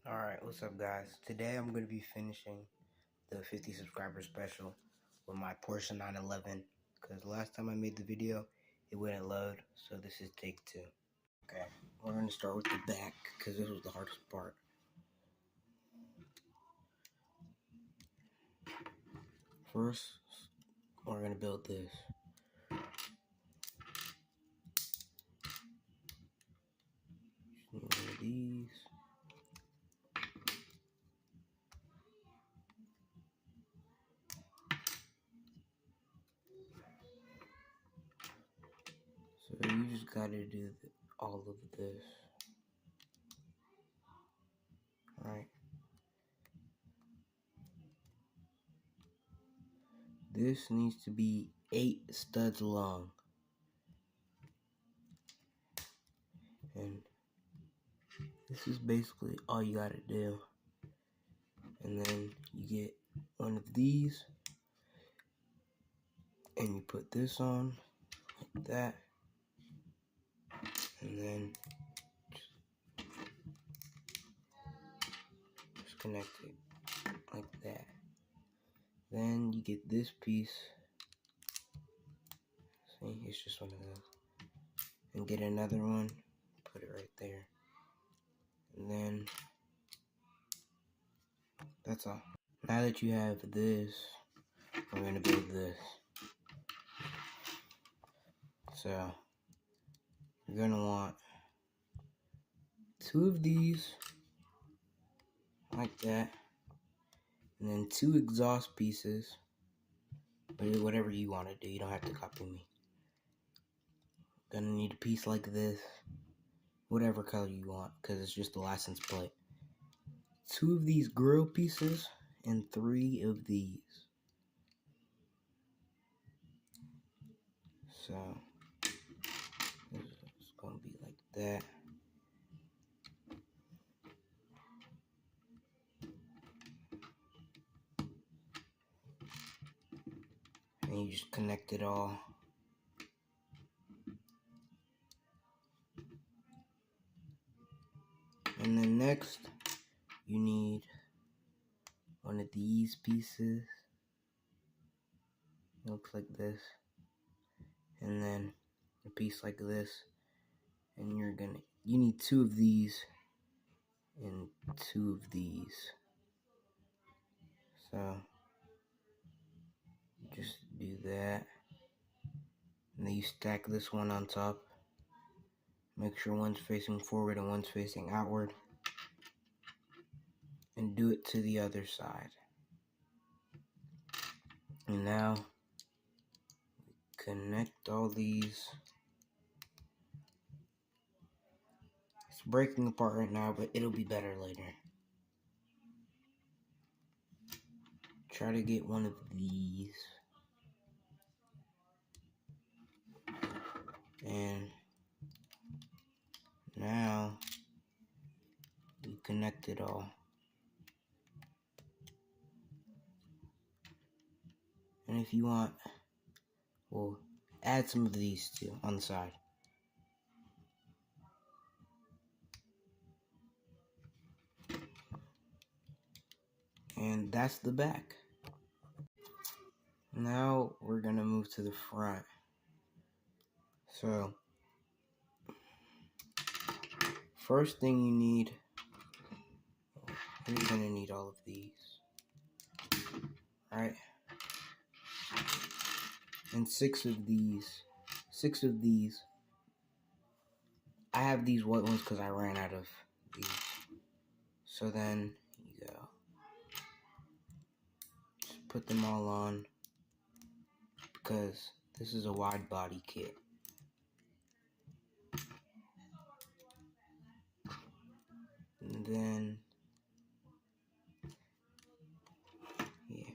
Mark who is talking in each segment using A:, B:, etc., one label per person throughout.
A: Alright, what's up guys? Today I'm going to be finishing the 50 subscriber special with my Porsche 911 because last time I made the video it wouldn't load, so this is take 2. Okay, we're going to start with the back because this was the hardest part. First, we're going to build this. One of these. So you just gotta do all of this. Alright. This needs to be 8 studs long. And this is basically all you gotta do. And then you get one of these. And you put this on like that. And then just connect it like that. Then you get this piece. See, it's just one of those. And get another one, put it right there. And then that's all. Now that you have this, we're gonna build this. So you're gonna want 2 of these like that, and then 2 exhaust pieces. Whatever you want to do, you don't have to copy me. Gonna need a piece like this, whatever color you want, because it's just the license plate. 2 of these grill pieces and 3 of these. So it's gonna be like that. And you just connect it all. And then next, you need one of these pieces. It looks like this. And then a piece like this. And you need 2 of these and 2 of these. So just do that. And then you stack this one on top. Make sure one's facing forward and one's facing outward. And do it to the other side. And now connect all these. It's breaking apart right now, but it'll be better later. Try to get one of these. And now you connect it all. And if you want, we'll add some of these too on the side. And that's the back. Now we're gonna move to the front. So first thing you need, you're gonna need all of these. Alright. And 6 of these. 6 of these. I have these white ones because I ran out of these. So then you go. Just put them all on. Because this is a wide body kit. And then, yeah,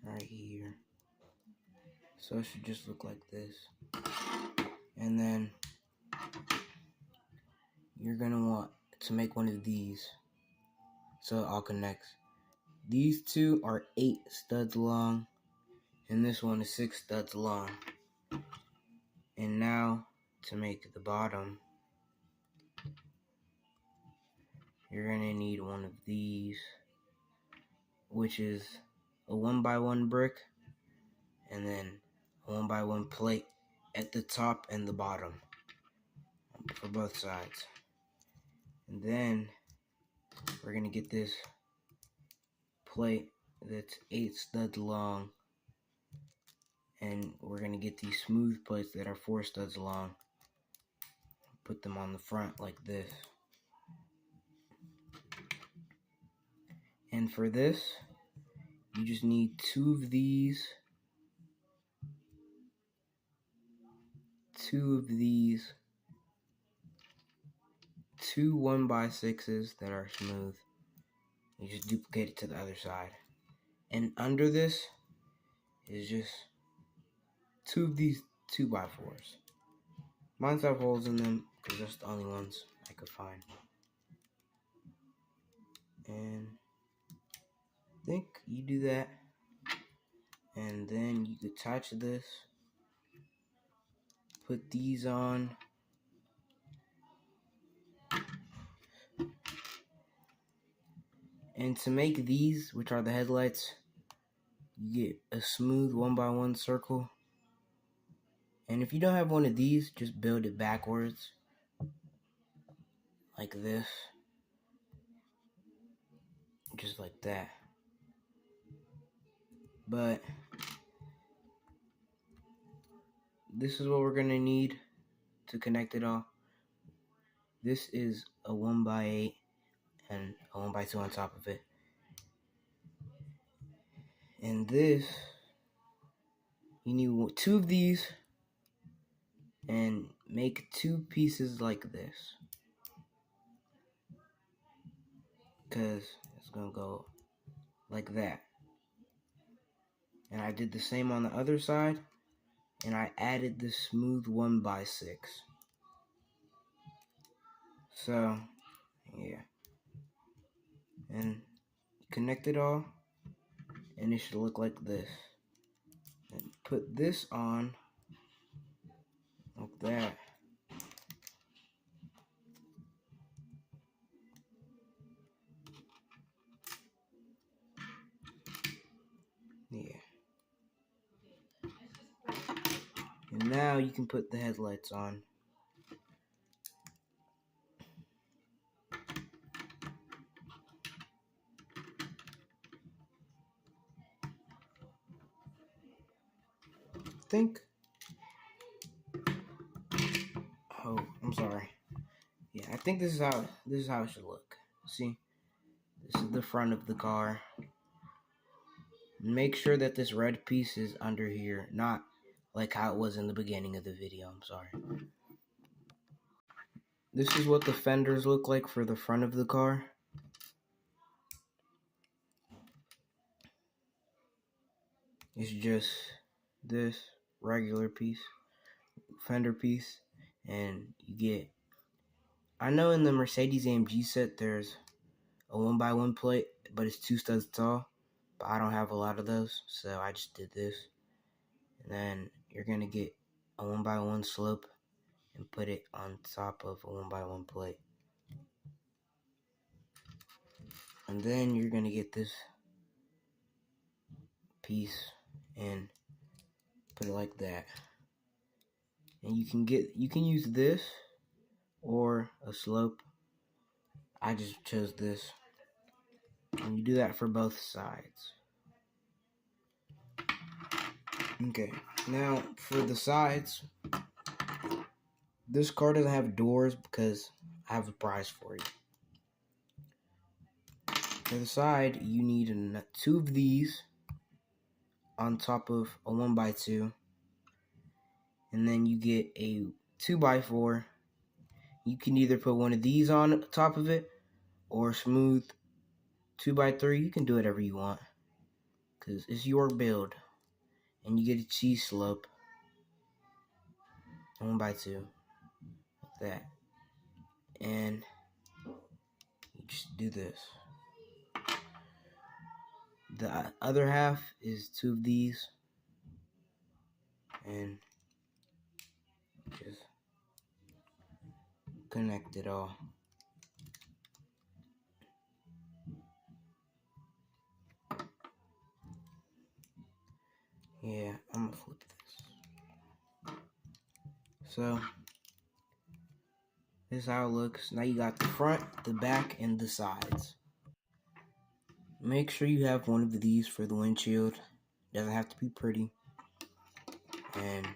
A: right here. So it should just look like this. And then you're gonna want to make one of these so it all connects. These 2 are 8 studs long, and this one is 6 studs long. And now to make the bottom, you're gonna need one of these, which is a 1x1 brick, and then a 1x1 plate at the top and the bottom for both sides. And then we're gonna get this plate that's 8 studs long, and we're gonna get these smooth plates that are 4 studs long, put them on the front like this. And for this, you just need 2 of these, 2 1x6s that are smooth. You just duplicate it to the other side. And under this is just 2 of these 2x4s. Mine have holes in them because that's the only ones I could find. And I think you do that. And then you attach this. Put these on. And to make these, which are the headlights, you get a smooth 1x1 circle. And if you don't have one of these, just build it backwards. Like this. Just like that. But this is what we're going to need to connect it all. This is a 1x8 and a 1x2 on top of it. And this, you need 2 of these and make 2 pieces like this. Because it's going to go like that. And I did the same on the other side. And I added the smooth 1x6. So, yeah. And connect it all. And it should look like this. And put this on like that. Yeah. And now you can put the headlights on. Think. Oh, I'm sorry. Yeah, I think this is how it should look. See? This is the front of the car. Make sure that this red piece is under here, not like how it was in the beginning of the video. I'm sorry. This is what the fenders look like for the front of the car. It's just this regular piece, fender piece, and you get, I know in the Mercedes AMG set there's a 1x1 plate, but it's 2 studs tall, but I don't have a lot of those, so I just did this. And then you're gonna get a 1x1 slope and put it on top of a 1x1 plate. And then you're gonna get this piece and put it like that. And you can use this or a slope. I just chose this. And you do that for both sides. Okay, now for the sides, this car doesn't have doors because I have a prize for you. For the side, you need 2 of these on top of a 1x2. And then you get a 2x4. You can either put one of these on top of it or smooth 2x3. You can do whatever you want because it's your build. And you get a cheese slope 1x2 like that. And you just do this. The other half is 2 of these and just connect it all. Yeah, I'm gonna flip this. So this is how it looks. Now you got the front, the back, and the sides. Make sure you have one of these for the windshield. Doesn't have to be pretty. And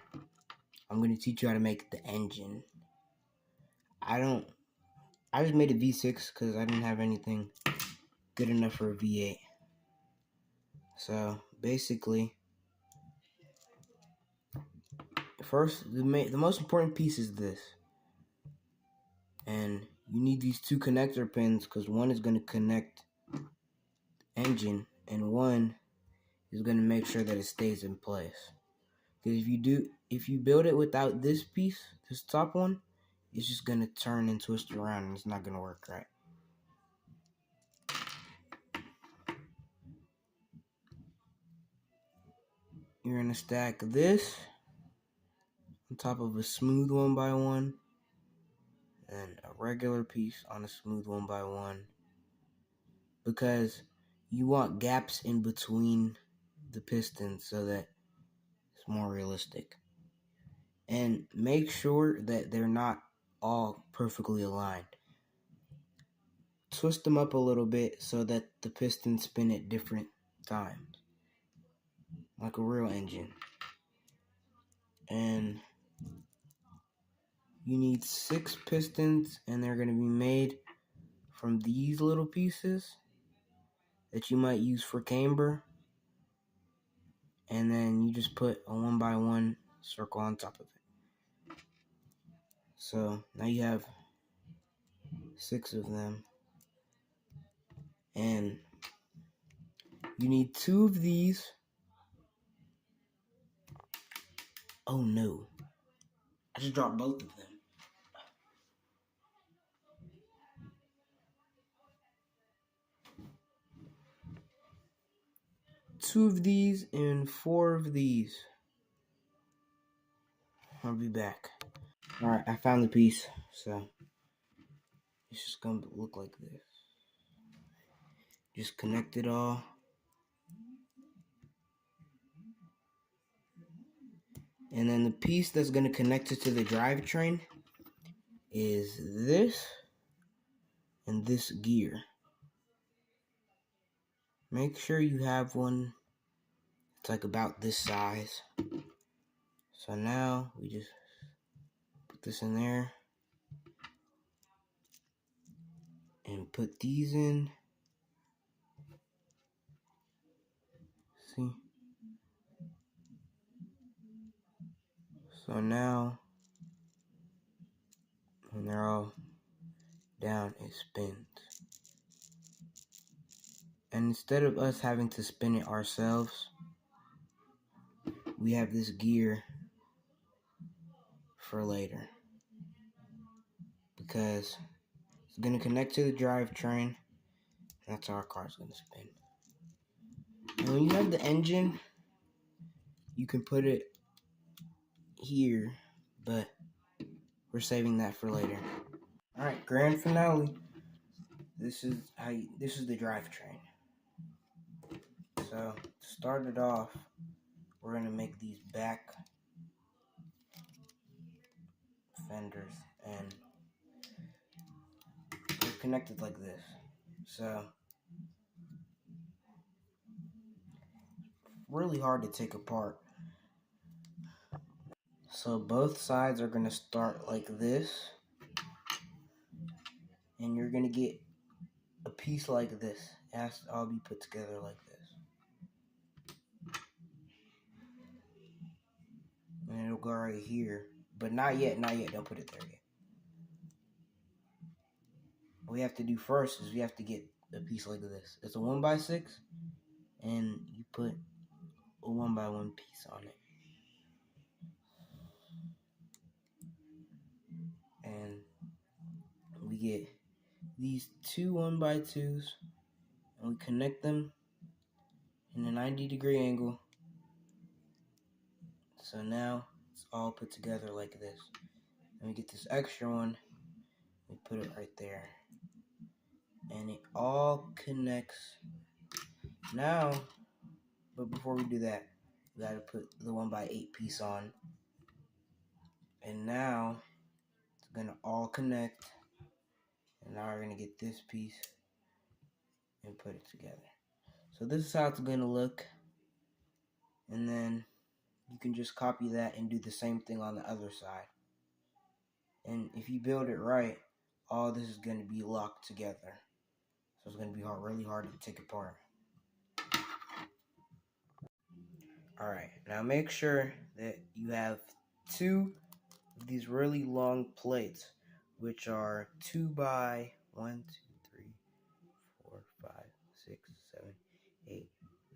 A: I'm gonna teach you how to make the engine. I just made a V6 because I didn't have anything good enough for a V8. So basically, first, the most important piece is this. And you need these two connector pins because one is going to connect engine and one is going to make sure that it stays in place. Because if you build it without this piece, this top one, it's just going to turn and twist around and it's not going to work right. You're going to stack this on top of a smooth 1x1 and a regular piece on a smooth 1x1 because you want gaps in between the pistons so that it's more realistic. And make sure that they're not all perfectly aligned. Twist them up a little bit so that the pistons spin at different times, like a real engine. And you need 6 pistons, and they're going to be made from these little pieces that you might use for camber. And then you just put a 1x1 circle on top of it. So now you have 6 of them. And you need 2 of these. Oh no. I just dropped both of them. 2 of these and 4 of these. I'll be back. Alright, I found the piece. So it's just gonna look like this. Just connect it all. And then the piece that's gonna connect it to the drivetrain is this and this gear. Make sure you have one. It's like about this size. So now we just put this in there and put these in. See? So now when they're all down, it spins. And instead of us having to spin it ourselves, we have this gear for later. Because it's going to connect to the drivetrain. That's how our car's going to spin. And when you have the engine, you can put it here, but we're saving that for later. Alright, grand finale. This is the drivetrain. So to start it off, we're going to make these back fenders and they're connected like this. So really hard to take apart. So both sides are going to start like this, and you're going to get a piece like this. It has to all be put together like this. And it'll go right here. But not yet, don't put it there yet. What we have to do first is we have to get a piece like this. It's a 1x6, and you put a 1x1 piece on it. And we get these 2 1x2s, and we connect them in a 90-degree angle. So now it's all put together like this. And we get this extra one, we put it right there. And it all connects. Now, but before we do that, We gotta put the 1x8 piece on. And now it's gonna all connect. And now we're gonna get this piece and put it together. So this is how it's gonna look. And then you can just copy that and do the same thing on the other side. And if you build it right, all this is gonna be locked together. So it's gonna be really hard to take apart. Alright, now make sure that you have 2 of these really long plates, which are 2 by 1, 2, 3, 4, 5, 6, 7, 8,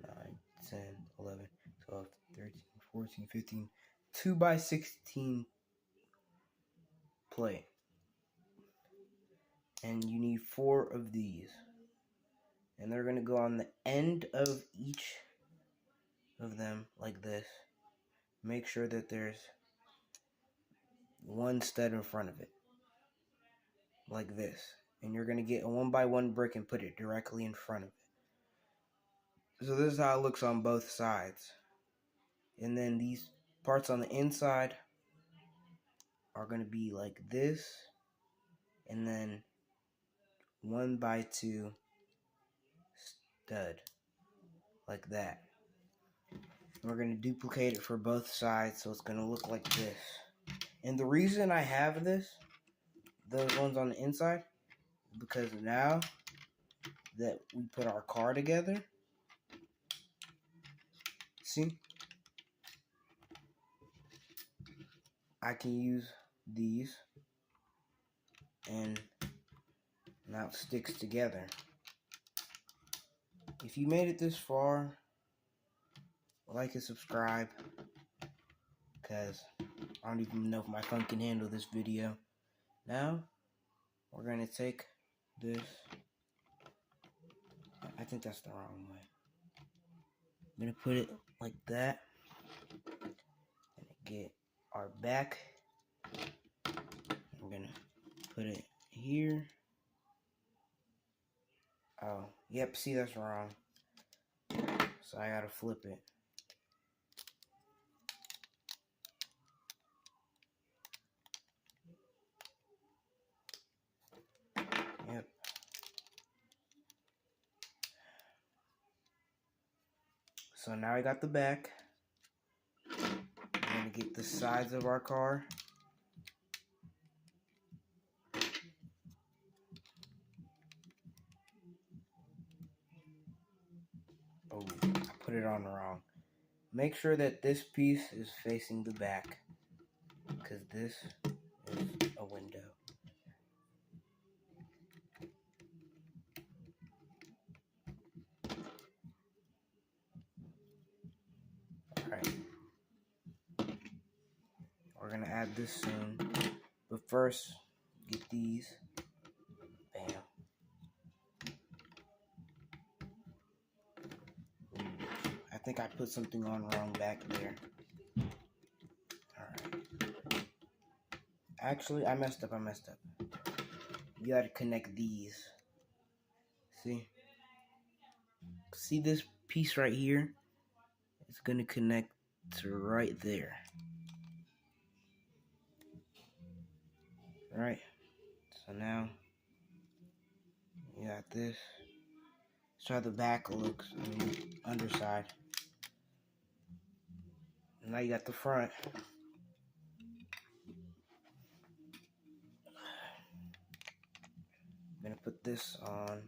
A: 9, 10, 11, 12, 13, 14, 15, 2 by 16 plate. And you need 4 of these. And they're going to go on the end of each of them like this. Make sure that there's one stud in front of it. Like this. And you're going to get a 1x1 brick and put it directly in front of it. So this is how it looks on both sides. And then these parts on the inside are going to be like this. And then 1x2 stud. Like that. We're going to duplicate it for both sides, so it's going to look like this. And the reason I have those ones on the inside, because now that we put our car together, see, I can use these, and now it sticks together. If you made it this far, like and subscribe, because I don't even know if my phone can handle this video. Now, we're going to take this. I think that's the wrong way. I'm going to put it like that. And get our back. I'm going to put it here. Oh, yep, see, that's wrong. So I got to flip it. Yep. So now I got the back. I'm going to get the sides of our car. Oh, I put it on wrong. Make sure that this piece is facing the back, because this is a window. Alright. We're going to add this soon. But first, get these. Bam. I think I put something on wrong back there. Alright. Actually, I messed up. You gotta connect these. See? See this piece right here? It's gonna connect to right there. Right? So now, you got this. Let's try the back looks, underside. And now you got the front. I'm gonna put this on.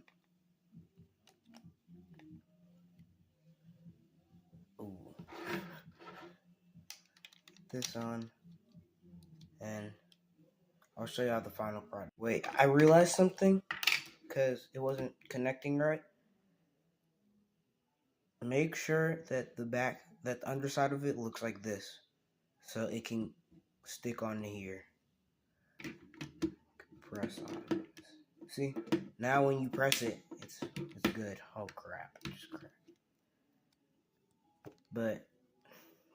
A: Ooh. This on. And I'll show you how the final product. Wait, I realized something because it wasn't connecting right. Make sure that the underside of it looks like this, so it can stick onto here. Press on. See? Now when you press it, it's good. Oh crap! But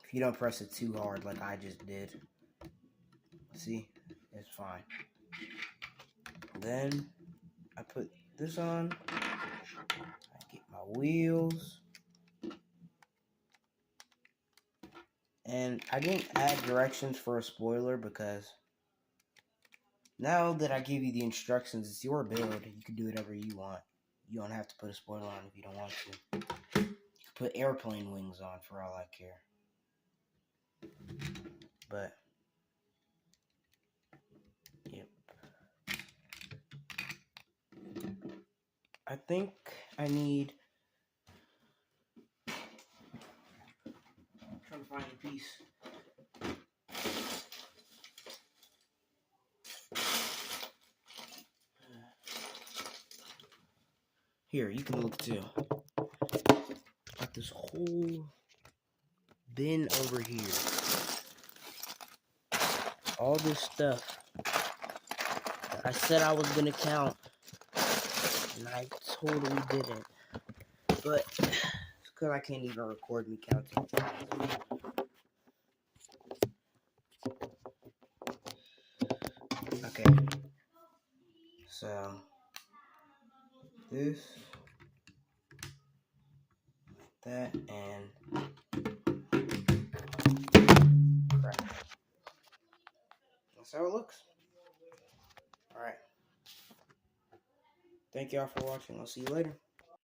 A: if you don't press it too hard, like I just did, see, it's fine. Then I put this on. I get my wheels. And I didn't add directions for a spoiler because now that I give you the instructions, it's your build. You can do whatever you want. You don't have to put a spoiler on if you don't want to. You can put airplane wings on for all I care. But, yep. I think I need... I'm trying to find a piece. Here, you can look too. Got this whole bin over here. All this stuff that I said I was gonna count, and I totally didn't. But it's because I can't even record me counting. Okay. So this, that, and crap. That's how it looks. Alright. Thank y'all for watching. I'll see you later.